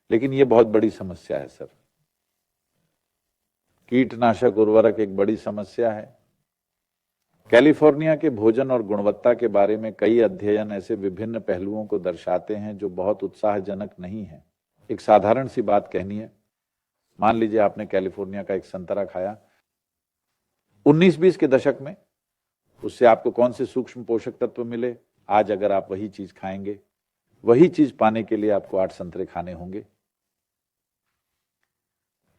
लेकिन ये बहुत बड़ी समस्या है सर। कीटनाशक उर्वरक एक बड़ी समस्या है। कैलिफोर्निया के भोजन और गुणवत्ता के बारे में कई अध्ययन ऐसे विभिन्न पहलुओं को दर्शाते हैं जो बहुत उत्साहजनक नहीं है। एक साधारण सी बात कहनी है, मान लीजिए आपने कैलिफोर्निया का एक संतरा खाया 19-20 के दशक में, उससे आपको कौन से सूक्ष्म पोषक तत्व मिले? आज अगर आप वही चीज खाएंगे, वही चीज पाने के लिए आपको 8 संतरे खाने होंगे।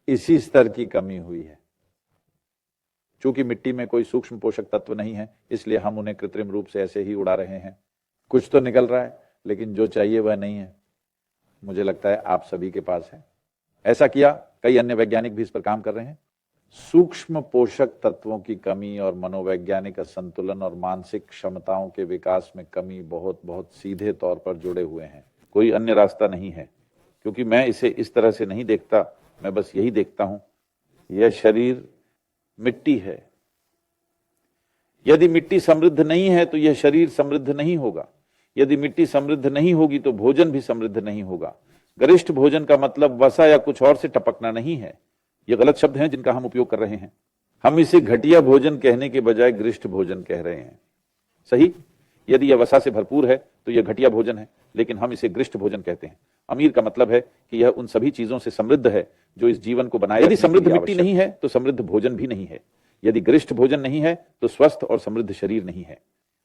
इसी स्तर की कमी हुई है। चूंकि मिट्टी में कोई सूक्ष्म पोषक तत्व नहीं है, इसलिए हम उन्हें कृत्रिम रूप से ऐसे ही उड़ा रहे हैं। कुछ तो निकल रहा है, लेकिन जो चाहिए वह नहीं है। मुझे लगता है आप सभी के पास है। ऐसा किया, कई अन्य वैज्ञानिक भी इस पर काम कर रहे हैं। सूक्ष्म पोषक तत्वों की कमी और मनोवैज्ञानिक असंतुलन और मानसिक क्षमताओं के विकास में कमी बहुत बहुत सीधे तौर पर जुड़े हुए हैं। कोई अन्य रास्ता नहीं है, क्योंकि मैं इसे इस तरह से नहीं देखता। मैं बस यही देखता हूं, यह शरीर मिट्टी है। यदि मिट्टी समृद्ध नहीं है तो यह शरीर समृद्ध नहीं होगा। यदि मिट्टी समृद्ध नहीं होगी तो भोजन भी समृद्ध नहीं होगा। गरिष्ठ भोजन का मतलब वसा या कुछ और से टपकना नहीं है। ये गलत शब्द हैं जिनका हम उपयोग कर रहे हैं। हम इसे घटिया भोजन कहने के बजाय गरिष्ठ भोजन कह रहे हैं। सही, यदि यह वसा से भरपूर है तो यह घटिया भोजन है, लेकिन हम इसे गरिष्ठ भोजन कहते हैं। अमीर का मतलब है कि यह उन सभी चीजों से समृद्ध है जो इस जीवन को बनाए। यदि समृद्ध मिट्टी नहीं है तो समृद्ध भोजन भी नहीं है। यदि गरिष्ठ भोजन नहीं है तो स्वस्थ और समृद्ध शरीर नहीं है।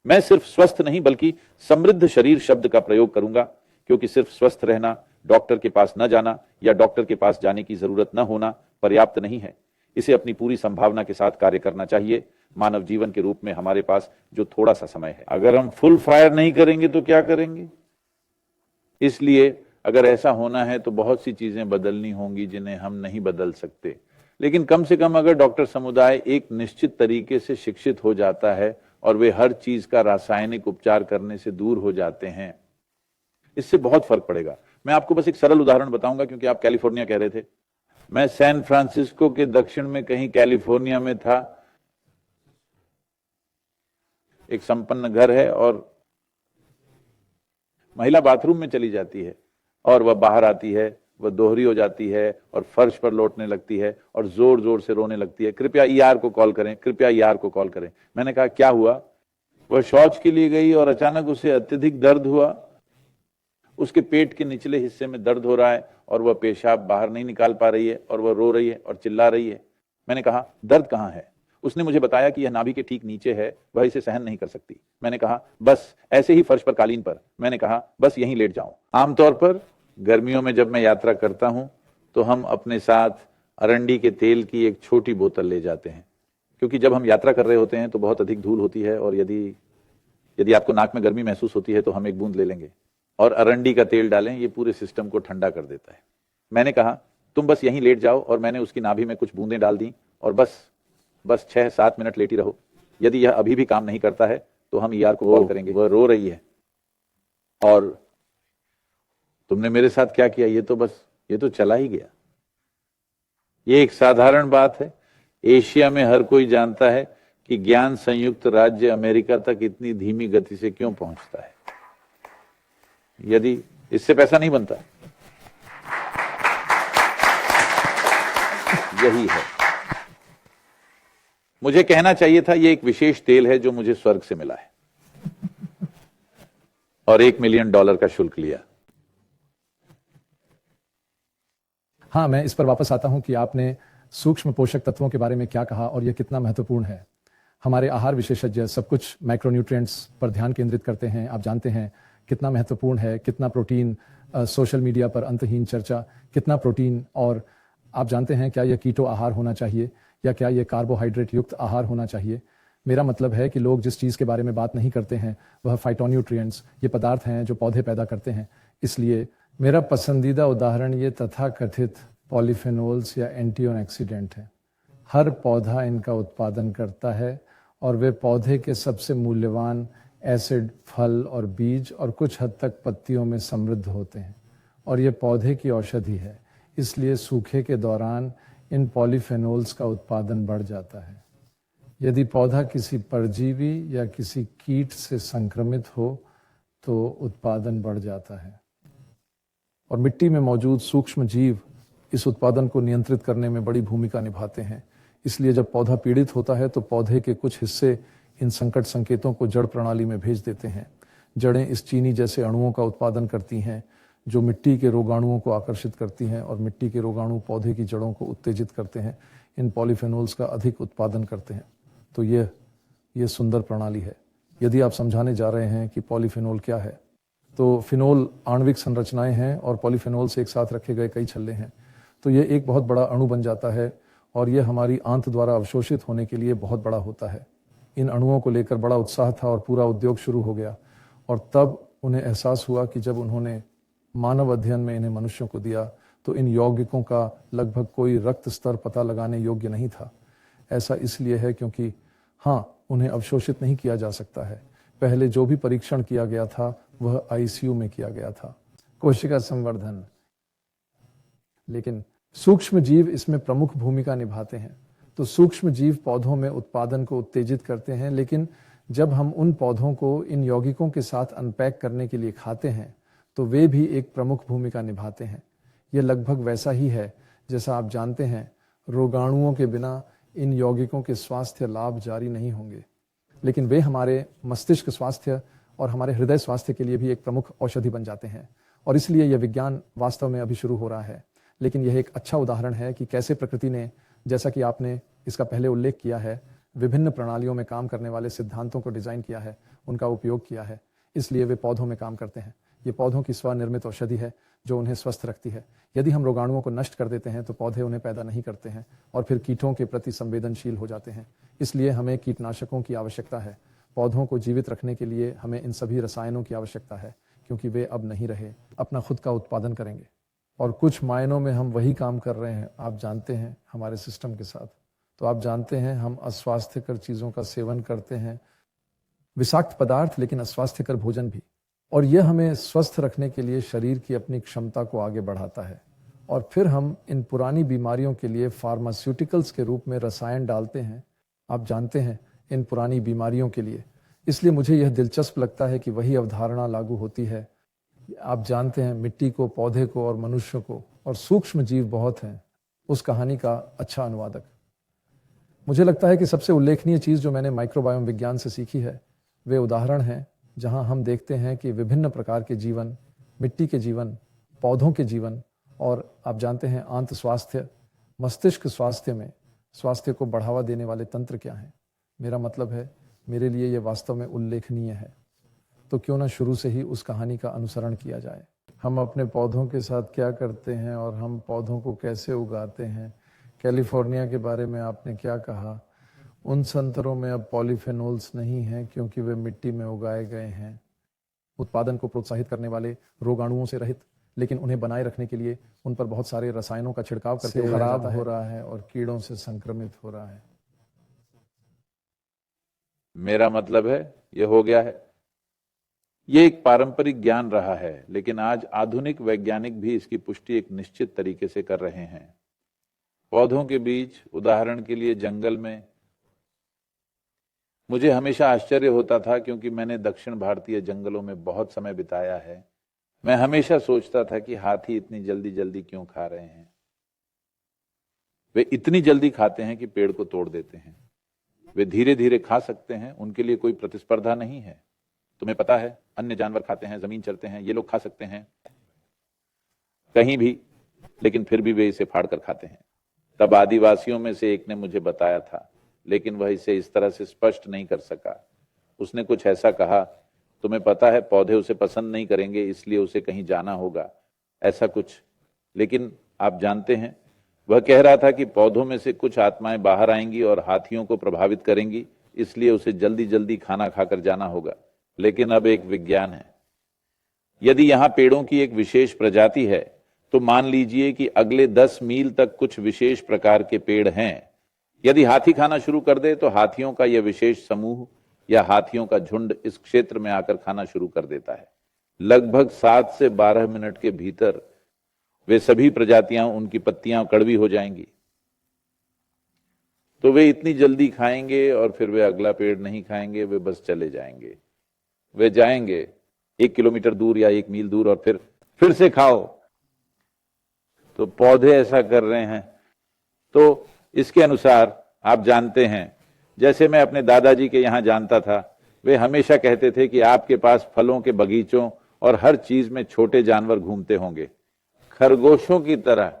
मैं सिर्फ स्वस्थ नहीं बल्कि समृद्ध शरीर शब्द का प्रयोग करूंगा, क्योंकि सिर्फ स्वस्थ रहना, डॉक्टर के पास न जाना या डॉक्टर के पास जाने की जरूरत न होना पर्याप्त नहीं है। इसे अपनी पूरी संभावना के साथ कार्य करना चाहिए। मानव जीवन के रूप में हमारे पास जो थोड़ा सा समय है, अगर हम फुल फायर नहीं करेंगे तो क्या करेंगे? इसलिए अगर ऐसा होना है तो बहुत सी चीजें बदलनी होंगी जिन्हें हम नहीं बदल सकते। लेकिन कम से कम अगर डॉक्टर समुदाय एक निश्चित तरीके से शिक्षित हो जाता है और वे हर चीज का रासायनिक उपचार करने से दूर हो जाते हैं, इससे बहुत फर्क पड़ेगा। मैं आपको बस एक सरल उदाहरण बताऊंगा, क्योंकि आप कैलिफोर्निया कह रहे थे। मैं सैन फ्रांसिस्को के दक्षिण में कहीं कैलिफोर्निया में था। एक संपन्न घर है और महिला बाथरूम में चली जाती है और वह बाहर आती है, वह दोहरी हो जाती है और फर्श पर लौटने लगती है और जोर जोर से रोने लगती है, कृपया ईआर को कॉल करें, कृपया ईआर को कॉल करें। मैंने कहा क्या हुआ? वह शौच के लिए गई और अचानक उसे अत्यधिक दर्द हुआ। उसके पेट के निचले हिस्से में दर्द हो रहा है और वह पेशाब बाहर नहीं निकाल पा रही है और वह रो रही है और चिल्ला रही है। मैंने कहा दर्द कहाँ है? उसने मुझे बताया कि यह नाभि के ठीक नीचे है, वह इसे सहन नहीं कर सकती। मैंने कहा बस ऐसे ही फर्श पर कालीन पर। मैंने कहा बस यहीं लेट जाओ। आमतौर पर गर्मियों में जब मैं यात्रा करता हूं तो हम अपने साथ अरंडी के तेल की एक छोटी बोतल ले जाते हैं, क्योंकि जब हम यात्रा कर रहे होते हैं तो बहुत अधिक धूल होती है और यदि आपको नाक में गर्मी महसूस होती है तो हम एक बूंद ले लेंगे और अरंडी का तेल डालें। ये पूरे सिस्टम को ठंडा कर देता है। मैंने कहा तुम बस यहीं लेट जाओ और मैंने उसकी नाभि में कुछ बूंदें डाल दी और बस 6-7 मिनट लेटी रहो। यदि यह अभी भी काम नहीं करता है तो हम ईआर को कॉल करेंगे। वह रो रही है और तुमने मेरे साथ क्या किया? ये तो चला ही गया। ये एक साधारण बात है। एशिया में हर कोई जानता है कि ज्ञान संयुक्त राज्य अमेरिका तक इतनी धीमी गति से क्यों पहुंचता है। यदि इससे पैसा नहीं बनता, यही है। मुझे कहना चाहिए था ये एक विशेष तेल है जो मुझे स्वर्ग से मिला है और $1 मिलियन का शुल्क लिया। हाँ, मैं इस पर वापस आता हूं कि आपने सूक्ष्म पोषक तत्वों के बारे में क्या कहा और यह कितना महत्वपूर्ण है। हमारे आहार विशेषज्ञ सब कुछ माइक्रोन्यूट्रिएंट्स पर ध्यान केंद्रित करते हैं। आप जानते हैं कितना महत्वपूर्ण है, कितना प्रोटीन। सोशल मीडिया पर अंतहीन चर्चा, कितना प्रोटीन। और आप जानते हैं क्या यह कीटो आहार होना चाहिए या क्या यह कार्बोहाइड्रेट युक्त आहार होना चाहिए। मेरा मतलब है कि लोग जिस चीज़ के बारे में बात नहीं करते हैं वह फाइटोन्यूट्रिएंट्स, ये पदार्थ हैं जो पौधे पैदा करते हैं। इसलिए मेरा पसंदीदा उदाहरण ये तथाकथित पॉलीफेनोल्स या एंटीऑक्सीडेंट है। हर पौधा इनका उत्पादन करता है और वे पौधे के सबसे मूल्यवान एसिड, फल और बीज और कुछ हद तक पत्तियों में समृद्ध होते हैं और ये पौधे की औषधि है। इसलिए सूखे के दौरान इन पॉलीफेनोल्स का उत्पादन बढ़ जाता है। यदि पौधा किसी परजीवी या किसी कीट से संक्रमित हो तो उत्पादन बढ़ जाता है। और मिट्टी में मौजूद सूक्ष्म जीव इस उत्पादन को नियंत्रित करने में बड़ी भूमिका निभाते हैं। इसलिए जब पौधा पीड़ित होता है तो पौधे के कुछ हिस्से इन संकट संकेतों को जड़ प्रणाली में भेज देते हैं। जड़ें इस चीनी जैसे अणुओं का उत्पादन करती हैं जो मिट्टी के रोगाणुओं को आकर्षित करती हैं और मिट्टी के रोगाणु पौधे की जड़ों को उत्तेजित करते हैं, इन पॉलीफेनोल्स का अधिक उत्पादन करते हैं। तो ये सुंदर प्रणाली है। यदि आप समझाने जा रहे हैं कि पॉलीफेनोल क्या है, तो फिनोल आणविक संरचनाएं हैं और पॉलीफेनोल से एक साथ रखे गए कई छल्ले हैं। तो ये एक बहुत बड़ा अणु बन जाता है और ये हमारी आंत द्वारा अवशोषित होने के लिए बहुत बड़ा होता है। इन अणुओं को लेकर बड़ा उत्साह था और पूरा उद्योग शुरू हो गया। और तब उन्हें एहसास हुआ कि जब उन्होंने मानव अध्ययन में इन्हें मनुष्यों को दिया तो इन यौगिकों का लगभग कोई रक्त स्तर पता लगाने योग्य नहीं था। ऐसा इसलिए है क्योंकि उन्हें अवशोषित नहीं किया जा सकता है। पहले जो भी परीक्षण किया गया था वह आईसीयू में किया गया था, कोशिका संवर्धन। लेकिन सूक्ष्म जीव इसमें प्रमुख भूमिका निभाते हैं। तो सूक्ष्म जीव पौधों में उत्पादन को उत्तेजित करते हैं, लेकिन जब हम उन पौधों को इन यौगिकों के साथ अनपैक करने के लिए खाते हैं तो वे भी एक प्रमुख भूमिका निभाते हैं। यह लगभग वैसा ही है जैसा आप जानते हैं, रोगाणुओं के बिना इन यौगिकों के स्वास्थ्य लाभ जारी नहीं होंगे, लेकिन वे हमारे मस्तिष्क स्वास्थ्य और हमारे हृदय स्वास्थ्य के लिए भी एक प्रमुख औषधि बन जाते हैं। और इसलिए यह विज्ञान वास्तव में अभी शुरू हो रहा है। लेकिन यह एक अच्छा उदाहरण है कि कैसे प्रकृति ने, जैसा कि आपने इसका पहले उल्लेख किया है, विभिन्न प्रणालियों में काम करने वाले सिद्धांतों को डिजाइन किया है, उनका उपयोग किया है। इसलिए वे पौधों में काम करते हैं। ये पौधों की स्वनिर्मित औषधि है जो उन्हें स्वस्थ रखती है। यदि हम रोगाणुओं को नष्ट कर देते हैं तो पौधे उन्हें पैदा नहीं करते हैं और फिर कीटों के प्रति संवेदनशील हो जाते हैं। इसलिए हमें कीटनाशकों की आवश्यकता है। पौधों को जीवित रखने के लिए हमें इन सभी रसायनों की आवश्यकता है, क्योंकि वे अब नहीं रहे, अपना खुद का उत्पादन करेंगे। और कुछ मायनों में हम वही काम कर रहे हैं, आप जानते हैं, हमारे सिस्टम के साथ। तो आप जानते हैं हम अस्वास्थ्यकर चीज़ों का सेवन करते हैं, विषाक्त पदार्थ, लेकिन अस्वास्थ्यकर भोजन भी। और यह हमें स्वस्थ रखने के लिए शरीर की अपनी क्षमता को आगे बढ़ाता है। और फिर हम इन पुरानी बीमारियों के लिए फार्मास्यूटिकल्स के रूप में रसायन डालते हैं, आप जानते हैं, इन पुरानी बीमारियों के लिए। इसलिए मुझे यह दिलचस्प लगता है कि वही अवधारणा लागू होती है। आप जानते हैं, मिट्टी को, पौधे को और मनुष्य को, और सूक्ष्म जीव बहुत हैं, उस कहानी का अच्छा अनुवादक। मुझे लगता है कि सबसे उल्लेखनीय चीज़ जो मैंने माइक्रोबायोम विज्ञान से सीखी है वे उदाहरण हैं जहां हम देखते हैं कि विभिन्न प्रकार के जीवन, मिट्टी के जीवन, पौधों के जीवन और आप जानते हैं आंत स्वास्थ्य, मस्तिष्क स्वास्थ्य में स्वास्थ्य को बढ़ावा देने वाले तंत्र क्या हैं। मेरा मतलब है, मेरे लिए यह वास्तव में उल्लेखनीय है। तो क्यों ना शुरू से ही उस कहानी का अनुसरण किया जाए। हम अपने पौधों के साथ क्या करते हैं और हम पौधों को कैसे उगाते हैं। कैलिफोर्निया के बारे में आपने क्या कहा। उन संतरों में अब पॉलीफेनोल्स नहीं हैं क्योंकि वे मिट्टी में उगाए गए हैं, उत्पादन को प्रोत्साहित करने वाले रोगाणुओं से रहित, लेकिन उन्हें बनाए रखने के लिए उन पर बहुत सारे रसायनों का छिड़काव करके खराब हो रहा है और कीड़ों से संक्रमित हो रहा है। मेरा मतलब है ये हो गया है। ये एक पारंपरिक ज्ञान रहा है, लेकिन आज आधुनिक वैज्ञानिक भी इसकी पुष्टि एक निश्चित तरीके से कर रहे हैं। पौधों के बीच, उदाहरण के लिए जंगल में, मुझे हमेशा आश्चर्य होता था क्योंकि मैंने दक्षिण भारतीय जंगलों में बहुत समय बिताया है। मैं हमेशा सोचता था कि हाथी इतनी जल्दी जल्दी क्यों खा रहे हैं। वे इतनी जल्दी खाते हैं कि पेड़ को तोड़ देते हैं। वे धीरे धीरे खा सकते हैं, उनके लिए कोई प्रतिस्पर्धा नहीं है। तुम्हें पता है, अन्य जानवर खाते हैं, जमीन चरते हैं, ये लोग खा सकते हैं कहीं भी, लेकिन फिर भी वे इसे फाड़ कर खाते हैं। तब आदिवासियों में से एक ने मुझे बताया था, लेकिन वह इसे इस तरह से स्पष्ट नहीं कर सका। उसने कुछ ऐसा कहा, तुम्हें पता है पौधे उसे पसंद नहीं करेंगे, इसलिए उसे कहीं जाना होगा, ऐसा कुछ। लेकिन आप जानते हैं, वह कह रहा था कि पौधों में से कुछ आत्माएं बाहर आएंगी और हाथियों को प्रभावित करेंगी, इसलिए उसे जल्दी जल्दी खाना खाकर जाना होगा। लेकिन अब एक विज्ञान है। यदि यहां पेड़ों की एक विशेष प्रजाति है, तो मान लीजिए कि अगले 10 मील तक कुछ विशेष प्रकार के पेड़ हैं। यदि हाथी खाना शुरू कर दे तो हाथियों का यह विशेष समूह या हाथियों का झुंड इस क्षेत्र में आकर खाना शुरू कर देता है। लगभग 7 से 12 मिनट के भीतर वे सभी प्रजातियां, उनकी पत्तियां कड़वी हो जाएंगी। तो वे इतनी जल्दी खाएंगे और फिर वे अगला पेड़ नहीं खाएंगे, वे बस चले जाएंगे। वे जाएंगे 1 किलोमीटर दूर या 1 मील दूर और फिर से खाओ, तो पौधे ऐसा कर रहे हैं। तो इसके अनुसार आप जानते हैं, जैसे मैं अपने दादाजी के यहाँ जानता था, वे हमेशा कहते थे कि आपके पास फलों के बगीचों और हर चीज में छोटे जानवर घूमते होंगे, खरगोशों की तरह।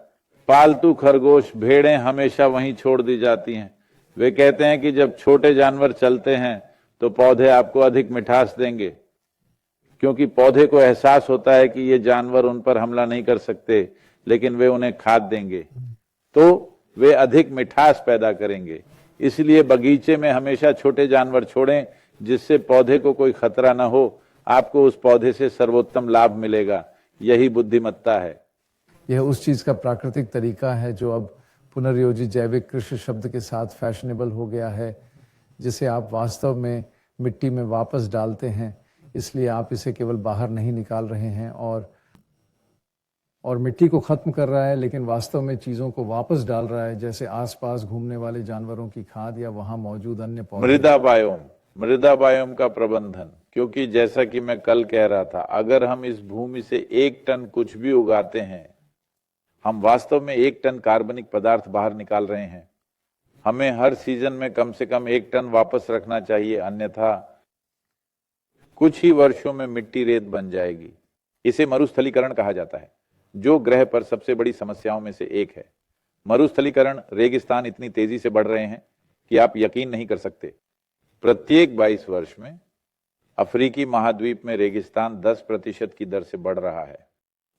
पालतू खरगोश, भेड़ें हमेशा वहीं छोड़ दी जाती हैं। वे कहते हैं कि जब छोटे जानवर चलते हैं तो पौधे आपको अधिक मिठास देंगे, क्योंकि पौधे को एहसास होता है कि ये जानवर उन पर हमला नहीं कर सकते, लेकिन वे उन्हें खाद देंगे, तो वे अधिक मिठास पैदा करेंगे। इसलिए बगीचे में हमेशा छोटे जानवर छोड़ें, जिससे पौधे को कोई खतरा ना हो, आपको उस पौधे से सर्वोत्तम लाभ मिलेगा। यही बुद्धिमत्ता है। यह उस चीज का प्राकृतिक तरीका है जो अब पुनर्योजित जैविक कृषि शब्द के साथ फैशनेबल हो गया है, जिसे आप वास्तव में मिट्टी में वापस डालते हैं। इसलिए आप इसे केवल बाहर नहीं निकाल रहे हैं और मिट्टी को खत्म कर रहा है, लेकिन वास्तव में चीजों को वापस डाल रहा है, जैसे आसपास घूमने वाले जानवरों की खाद या वहां मौजूद अन्य पौधे। मृदा बायोम का प्रबंधन, क्योंकि जैसा कि मैं कल कह रहा था, अगर हम इस भूमि से 1 टन कुछ भी उगाते हैं, हम वास्तव में 1 टन कार्बनिक पदार्थ बाहर निकाल रहे हैं। हमें हर सीजन में कम से कम 1 टन वापस रखना चाहिए, अन्यथा कुछ ही वर्षों में मिट्टी रेत बन जाएगी। इसे मरुस्थलीकरण कहा जाता है, जो ग्रह पर सबसे बड़ी समस्याओं में से एक है। मरुस्थलीकरण, रेगिस्तान इतनी तेजी से बढ़ रहे हैं कि आप यकीन नहीं कर सकते। प्रत्येक 22 वर्ष में अफ्रीकी महाद्वीप में रेगिस्तान 10% की दर से बढ़ रहा है।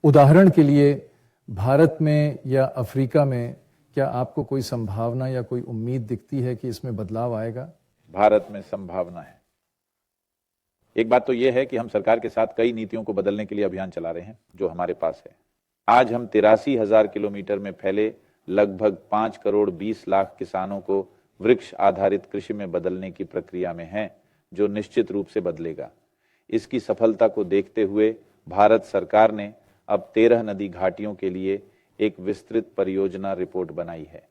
उदाहरण के लिए भारत में या अफ्रीका में क्या आपको कोई संभावना या कोई उम्मीद दिखती है कि इसमें बदलाव आएगा? भारत में संभावना है। एक बात तो यह है कि हम सरकार के साथ कई नीतियों को बदलने के लिए अभियान चला रहे हैं, जो हमारे पास है। आज हम 83,000 किलोमीटर में फैले लगभग 5 करोड़ 20 लाख किसानों को वृक्ष आधारित कृषि में बदलने की प्रक्रिया में हैं, जो निश्चित रूप से बदलेगा। इसकी सफलता को देखते हुए भारत सरकार ने अब 13 नदी घाटियों के लिए एक विस्तृत परियोजना रिपोर्ट बनाई है।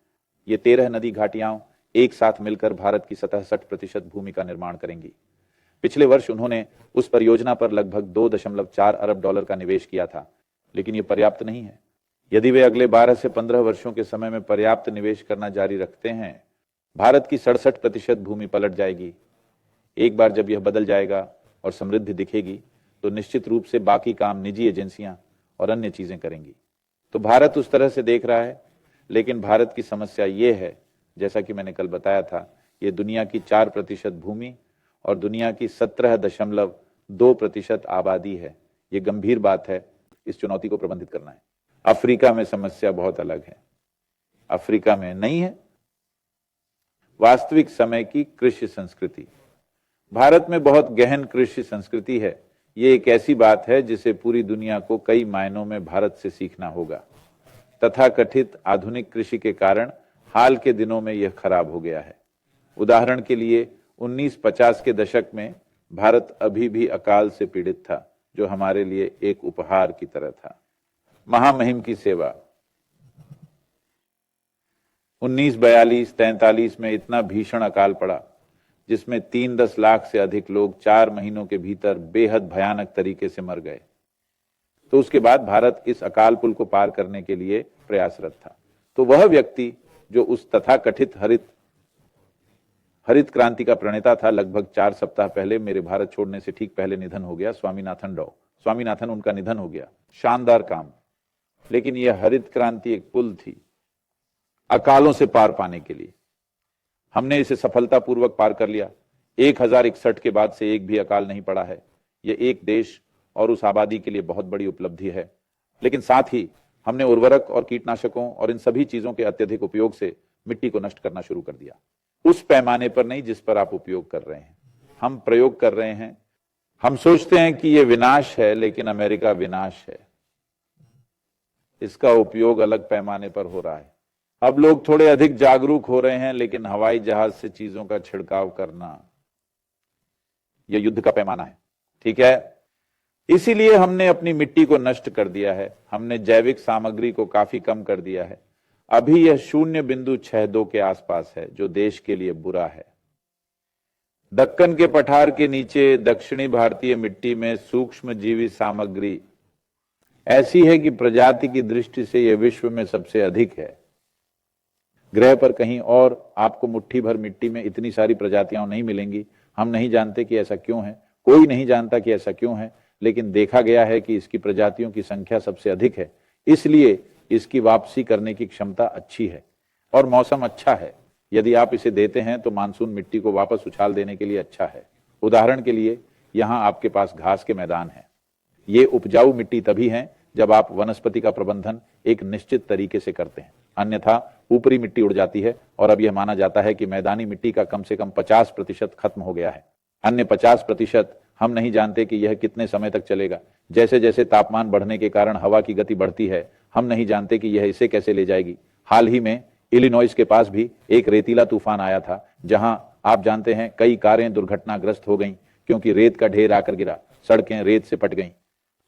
ये 13 नदी घाटियां एक साथ मिलकर भारत की 67% भूमि का निर्माण करेंगी। पिछले वर्ष उन्होंने उस परियोजना पर लगभग $2.4 अरब का निवेश किया था, लेकिन ये पर्याप्त नहीं है। यदि वे अगले 12 से 15 वर्षों के समय में पर्याप्त निवेश करना जारी रखते हैं, भारत की 67% भूमि पलट जाएगी। एक बार जब यह बदल जाएगा और समृद्धि दिखेगी, तो निश्चित रूप से बाकी काम निजी एजेंसियां और अन्य चीजें करेंगी। तो भारत उस तरह से देख रहा है, लेकिन भारत की समस्या ये है, जैसा कि मैंने कल बताया था, ये दुनिया की 4% भूमि और दुनिया की 17.2% आबादी है। ये गंभीर बात है। इस चुनौती को प्रबंधित करना है। अफ्रीका में समस्या बहुत अलग है। अफ्रीका में नहीं है वास्तविक समय की कृषि संस्कृति। भारत में बहुत गहन कृषि संस्कृति है। ये एक ऐसी बात है जिसे पूरी दुनिया को कई मायनों में भारत से सीखना होगा। तथाकथित आधुनिक कृषि के कारण हाल के दिनों में यह खराब हो गया है। उदाहरण के लिए 1950 के दशक में भारत अभी भी अकाल से पीड़ित था, जो हमारे लिए एक उपहार की तरह था। महामहिम की सेवा 1942-43 में इतना भीषण अकाल पड़ा, जिसमें 3-10 लाख से अधिक लोग 4 महीनों के भीतर बेहद भयानक तरीके से मर गए। तो उसके बाद भारत इस अकाल पुल को पार करने के लिए प्रयासरत था। तो वह व्यक्ति जो उस तथाकथित हरित क्रांति का प्रणेता था, लगभग 4 सप्ताह पहले मेरे भारत छोड़ने से ठीक पहले निधन हो गया। स्वामीनाथन उनका निधन हो गया। शानदार काम। लेकिन यह हरित क्रांति एक पुल थी अकालों से पार पाने के लिए। हमने इसे सफलतापूर्वक पार कर लिया। 1061 के बाद से एक भी अकाल नहीं पड़ा है। यह एक देश और उस आबादी के लिए बहुत बड़ी उपलब्धि है। लेकिन साथ ही हमने उर्वरक और कीटनाशकों और इन सभी चीजों के अत्यधिक उपयोग से मिट्टी को नष्ट करना शुरू कर दिया। उस पैमाने पर नहीं जिस पर आप उपयोग कर रहे हैं। हम प्रयोग कर रहे हैं। हम सोचते हैं कि यह विनाश है, लेकिन अमेरिका विनाश है। इसका उपयोग अलग पैमाने पर हो रहा है। अब लोग थोड़े अधिक जागरूक हो रहे हैं, लेकिन हवाई जहाज से चीजों का छिड़काव करना यह युद्ध का पैमाना है। ठीक है, इसीलिए हमने अपनी मिट्टी को नष्ट कर दिया है। हमने जैविक सामग्री को काफी कम कर दिया है। अभी यह 0.62 के आसपास है, जो देश के लिए बुरा है। दक्कन के पठार के नीचे दक्षिणी भारतीय मिट्टी में सूक्ष्म जीवी सामग्री ऐसी है कि प्रजाति की दृष्टि से यह विश्व में सबसे अधिक है। ग्रह पर कहीं और आपको मुट्ठी भर मिट्टी में इतनी सारी प्रजातियां नहीं मिलेंगी। हम नहीं जानते कि ऐसा क्यों है, कोई नहीं जानता कि ऐसा क्यों है, लेकिन देखा गया है कि इसकी प्रजातियों की संख्या सबसे अधिक है, इसलिए इसकी वापसी करने की क्षमता अच्छी है और मौसम अच्छा है। यदि आप इसे देते हैं तो मानसून मिट्टी को वापस उछाल देने के लिए अच्छा है। उदाहरण के लिए यहां आपके पास घास के मैदान हैं। ये उपजाऊ मिट्टी तभी है जब आप वनस्पति का प्रबंधन एक निश्चित तरीके से करते हैं, अन्यथा ऊपरी मिट्टी उड़ जाती है और अब यह माना जाता है कि मैदानी मिट्टी का कम से कम 50% खत्म हो गया है। अन्य 50% हम नहीं जानते कि यह कितने समय तक चलेगा। जैसे जैसे तापमान बढ़ने के कारण हवा की गति बढ़ती है, हम नहीं जानते कि यह इसे कैसे ले जाएगी। हाल ही में इलिनॉइस के पास भी एक रेतीला तूफान आया था, जहां आप जानते हैं कई कारें दुर्घटनाग्रस्त हो गईं क्योंकि रेत का ढेर आकर गिरा, सड़कें रेत से पट गईं।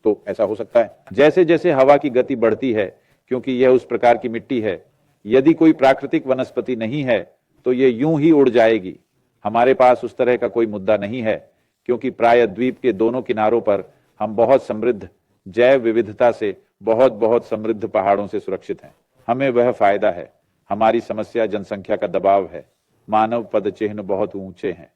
तो ऐसा हो सकता है जैसे जैसे हवा की गति बढ़ती है, क्योंकि यह उस प्रकार की मिट्टी है, यदि कोई प्राकृतिक वनस्पति नहीं है तो यह यूं ही उड़ जाएगी। हमारे पास उस तरह का कोई मुद्दा नहीं है, क्योंकि प्राय द्वीप के दोनों किनारों पर हम बहुत समृद्ध जैव विविधता से बहुत बहुत समृद्ध पहाड़ों से सुरक्षित हैं। हमें वह फायदा है। हमारी समस्या जनसंख्या का दबाव है। मानव पदचिह्न बहुत ऊंचे हैं।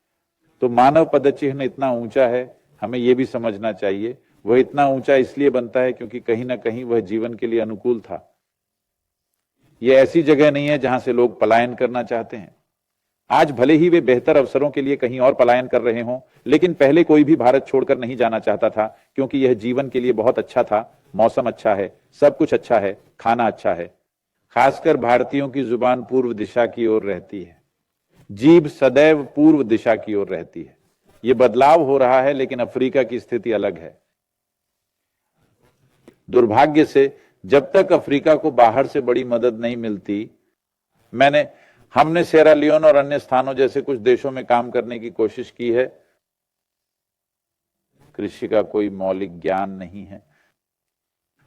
तो मानव पदचिह्न इतना ऊंचा है, हमें यह भी समझना चाहिए वह इतना ऊंचा इसलिए बनता है क्योंकि कहीं ना कहीं वह जीवन के लिए अनुकूल था। यह ऐसी जगह नहीं है जहां से लोग पलायन करना चाहते हैं। आज भले ही वे बेहतर अवसरों के लिए कहीं और पलायन कर रहे हों, लेकिन पहले कोई भी भारत छोड़कर नहीं जाना चाहता था, क्योंकि यह जीवन के लिए बहुत अच्छा था। मौसम अच्छा है, सब कुछ अच्छा है, खाना अच्छा है। खासकर भारतीयों की जुबान पूर्व दिशा की ओर रहती है, जीभ सदैव पूर्व दिशा की ओर रहती है। यह बदलाव हो रहा है, लेकिन अफ्रीका की स्थिति अलग है। दुर्भाग्य से जब तक अफ्रीका को बाहर से बड़ी मदद नहीं मिलती, हमने सेरा लियोन और अन्य स्थानों जैसे कुछ देशों में काम करने की कोशिश की है। कृषि का कोई मौलिक ज्ञान नहीं है।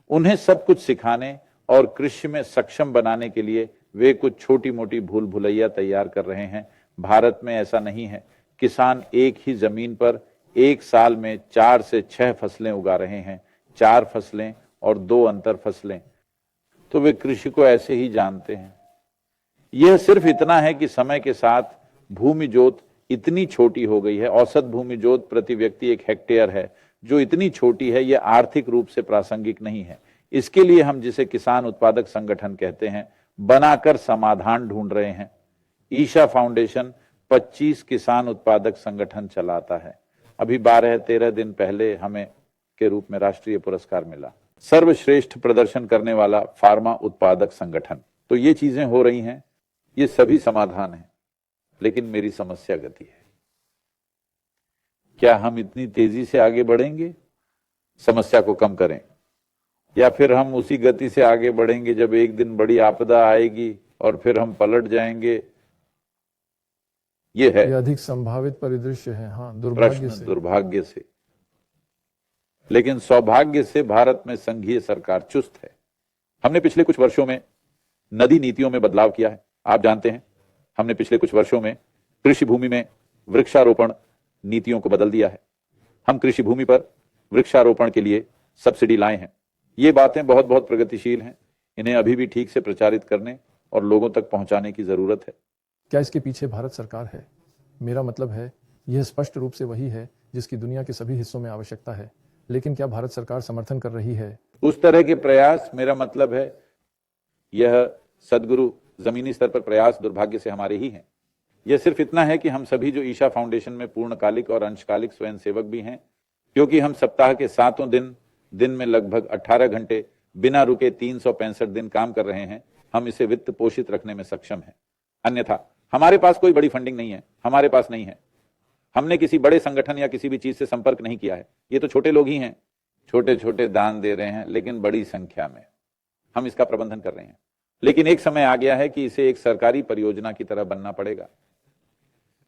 उन्हें सब कुछ सिखाने और कृषि में सक्षम बनाने के लिए वे कुछ छोटी मोटी भूल भुलैया तैयार कर रहे हैं। भारत में ऐसा नहीं है। किसान एक ही जमीन पर एक साल में 4 से 6 फसलें उगा रहे हैं, 4 फसलें और 2 अंतर फसलें। तो वे कृषि को ऐसे ही जानते हैं। यह सिर्फ इतना है कि समय के साथ भूमि जोत इतनी छोटी हो गई है, औसत भूमि जोत प्रति व्यक्ति 1 हेक्टेयर है, जो इतनी छोटी है, यह आर्थिक रूप से प्रासंगिक नहीं है। इसके लिए हम जिसे किसान उत्पादक संगठन कहते हैं, बनाकर समाधान ढूंढ रहे हैं। ईशा फाउंडेशन 25 किसान उत्पादक संगठन चलाता है। अभी 12-13 दिन पहले हमें के रूप में राष्ट्रीय पुरस्कार मिला, सर्वश्रेष्ठ प्रदर्शन करने वाला फार्मा उत्पादक संगठन। तो ये चीजें हो रही हैं, ये सभी समाधान है, लेकिन मेरी समस्या गति है। क्या हम इतनी तेजी से आगे बढ़ेंगे समस्या को कम करें, या फिर हम उसी गति से आगे बढ़ेंगे जब एक दिन बड़ी आपदा आएगी और फिर हम पलट जाएंगे? ये है, यह अधिक संभावित परिदृश्य है। हाँ, दुर्भाग्य से। लेकिन सौभाग्य से भारत में संघीय सरकार चुस्त है। हमने पिछले कुछ वर्षों में नदी नीतियों में बदलाव किया है। आप जानते हैं, हमने पिछले कुछ वर्षों में कृषि भूमि में वृक्षारोपण नीतियों को बदल दिया है। हम कृषि भूमि पर वृक्षारोपण के लिए सब्सिडी लाए हैं। ये बातें बहुत बहुत प्रगतिशील हैं। इन्हें अभी भी ठीक से प्रचारित करने और लोगों तक पहुंचाने की जरूरत है। क्या इसके पीछे भारत सरकार है? मेरा मतलब है, यह स्पष्ट रूप से वही है जिसकी दुनिया के सभी हिस्सों में आवश्यकता है, लेकिन क्या भारत सरकार समर्थन कर रही है उस तरह के प्रयास? मेरा मतलब है, यह सदगुरु जमीनी स्तर पर प्रयास दुर्भाग्य से हमारे ही हैं। यह सिर्फ इतना है कि हम सभी जो ईशा फाउंडेशन में पूर्णकालिक और अंशकालिक स्वयंसेवक भी हैं, क्योंकि हम सप्ताह के 7 दिन में लगभग 18 घंटे बिना रुके 365 दिन काम कर रहे हैं, हम इसे वित्त पोषित रखने में सक्षम हैं। अन्यथा हमारे पास कोई बड़ी फंडिंग नहीं है, हमारे पास नहीं है। हमने किसी बड़े संगठन या किसी भी चीज से संपर्क नहीं किया है। ये तो छोटे लोग ही हैं, छोटे छोटे दान दे रहे हैं, लेकिन बड़ी संख्या में हम इसका प्रबंधन कर रहे हैं। लेकिन एक समय आ गया है कि इसे एक सरकारी परियोजना की तरह बनना पड़ेगा।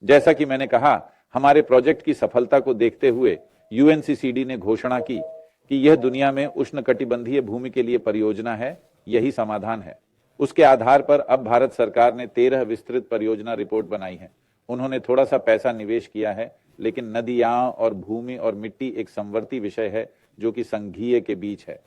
जैसा कि मैंने कहा, हमारे प्रोजेक्ट की सफलता को देखते हुए यूएनसीसीडी ने घोषणा की कि यह दुनिया में उष्णकटिबंधीय भूमि के लिए परियोजना है, यही समाधान है। उसके आधार पर अब भारत सरकार ने 13 विस्तृत परियोजना रिपोर्ट बनाई है। उन्होंने थोड़ा सा पैसा निवेश किया है, लेकिन नदियां और भूमि और मिट्टी एक समवर्ती विषय है जो कि संघीय के बीच है।